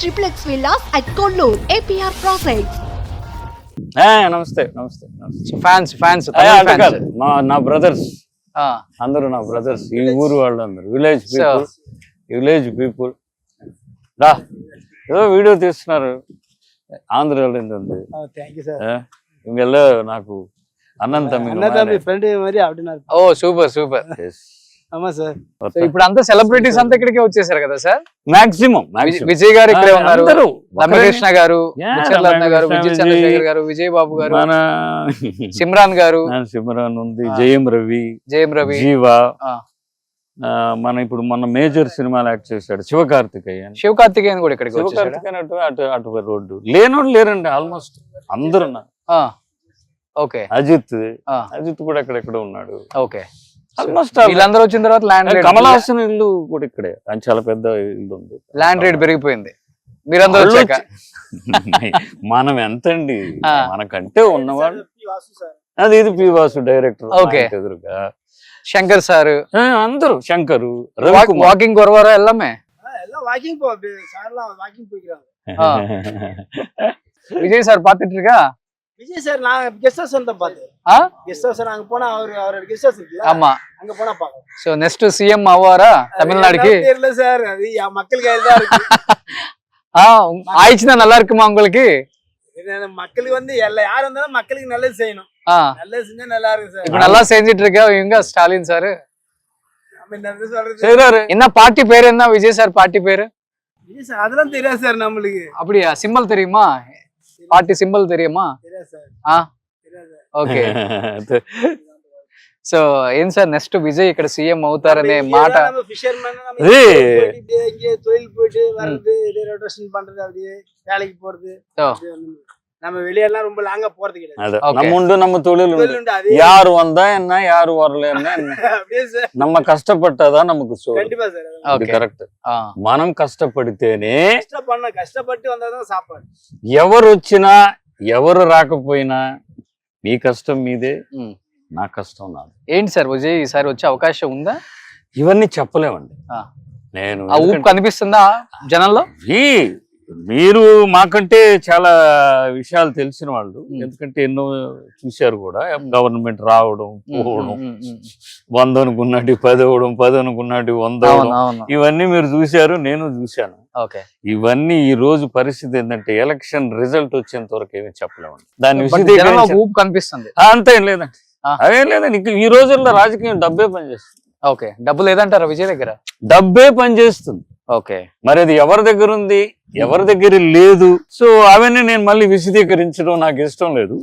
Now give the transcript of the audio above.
triplex villas at Kollur, APR Projects. నమస్తే నమస్తే నమస్తే ఫ్యాన్స్ నా బ్రదర్స్ అందరూ నా బ్రదర్స్ ఈ ఊరు వాళ్ళు అందరు విలేజ్ పీపుల్ రా ఏదో వీడియో తీస్తున్నారు ఆంధ్రాలో ఉంది ఇంకెల్లో నాకు అన్నం తమ్మి ఫ్రెండ్ మరి அப்படினாரு. ఓ సూపర్ ஆமா சார். ఇప్పుడు అంతా సెలబ్రిటీస్ అంతా ఇక్కడికే వచ్చేసారు కదా సార్. మాక్సిమం విజయ్ గారు ఇక్కడే ఉన్నారు, రమకృష్ణ గారు, ముచ్చర్లన్న గారు, విజయ్ చంద్రశేఖర్ గారు, విజయ్ బాబు గారు, సిమ్రాన్ గారు, సిమ్రాన్ ఉంది, జయం రవి జీవా, మన ఇప్పుడు మన మేజర్ సినిమాలు యాక్ట్ చేశాడు శివకార్తికేయన్ కూడా ఇక్కడికి వచ్చేసాడు. అటు రోడ్డు లేనోడు లేరండి ఆల్మోస్ట్ అందరు. ఓకే అజిత్ కూడా అక్కడెక్కడ ఉన్నాడు. ఓకే వీళ్ళందరూ వచ్చిన తర్వాత ల్యాండ్ కమల్ హాసన్ ఇల్లు కూడా ఇక్కడే, చాలా పెద్ద ఇల్లు ఉంది. ల్యాండ్ రేట్ పెరిగిపోయింది మీరందరూ వచ్చాక. మనం ఎంతండి మనకంటే ఉన్నవాళ్ళు. అది ఇది పి వాసు డైరెక్టర్. ఓకే ఎదురుగా శంకర్ సార్ అందరూ, శంకరు வாக்கிங் வருவாரா எல்லாமே? வாக்கிங் வாக்கிங் போய்க்கிறாங்க. விஜய் சார் பாத்துட்டு இருக்கா? விஜய் சார் நான் கெஸ்ட் ஹவுஸ் வந்து பார்த்தேன். கெஸ்ட் ஹவுஸ் அங்க போனா அவரோட கெஸ்ட் ஹவுஸ் இருக்குல, ஆமா அங்க போனா பாக்கலாம். சோ நெக்ஸ்ட் சிஎம் ஆவாரா தமிழ்நாடுக்கு? தெரியல சார், அது மக்கள் கையில தான் இருக்கு. ஆயிடுச்சுனா நல்லா இருக்குமா உங்களுக்கு? மக்களுக்கு வந்து யார் வந்தாலும் மக்களுக்கு நல்லது செய்யணும். நல்லது செஞ்சா நல்லா இருக்கு சார். இப்ப நல்லா செஞ்சிட்டு இருக்கா இவங்க ஸ்டாலின் சார். என்ன பார்ட்டி பேரு என்ன விஜய் சார் பார்ட்டி பேரு? விஜய் சார் அதெல்லாம் தெரியாது சார் நம்மளுக்கு. அப்படியா? சிம்பிள் தெரியுமா? பார்ட்டி சிம்பிள் தெரியுமா? ఓకే సో ఏం సార్ నెక్స్ట్ విజయ్ ఇక్కడ సీఎం అవుతారనే మాట? தொழில் போயிட்டு வர்றது, ரொட்டேஷன் பண்றது, அப்படியே வேலைக்கு போறது. நம்ம வெளியெல்லாம் ரொம்ப லாங்கா போறது கிடையாது. நம்ம தொழில் யாரு வந்தா என்ன, யாரு வரல என்ன, நம்ம கஷ்டப்பட்டாதான் நமக்கு கண்டிப்பா சார். కరెక్ట్. మనం కష్టపడితేనే, కష్టపట్టి వందాதான் సాపాడు. ఎవరు వచ్చినా ఎవరు రాకపోయినా మీ కష్టం మీదే, నా కష్టం నాది. ఏంటి సార్ విజయ్ ఈసారి వచ్చే అవకాశం ఉందా? ఇవన్నీ చెప్పలేమండి. నేను ఊపు కనిపిస్తుందా జనంలో? మీరు మాకంటే చాలా విషయాలు తెలిసిన వాళ్ళు, ఎందుకంటే ఎన్నో చూశారు కూడా. గవర్నమెంట్ రావడం పోవడం, 100 అనుకున్నట్టు 10 అవడం, 10 అనుకున్నట్టు 100 అవడం, ఇవన్నీ మీరు చూశారు, నేను చూశాను. ఇవన్నీ ఈ రోజు పరిస్థితి ఏంటంటే ఎలక్షన్ రిజల్ట్ వచ్చేంత వరకు ఏమీ చెప్పలేమండి. దాని ఊపు కనిపిస్తుంది. అంతేం లేదండి, అదేం లేదండి. ఈ రోజుల్లో రాజకీయం డబ్బే పనిచేస్తుంది. ఓకే, డబ్బు లేదంటారా విజయ్ దగ్గర? డబ్బే పనిచేస్తుంది. ఓకే, మరి అది ఎవరి దగ్గర ఉంది, ఎవరి దగ్గర లేదు. సో అవన్నీ నేను మళ్ళీ విశదీకరించడం నాకు ఇష్టం లేదు.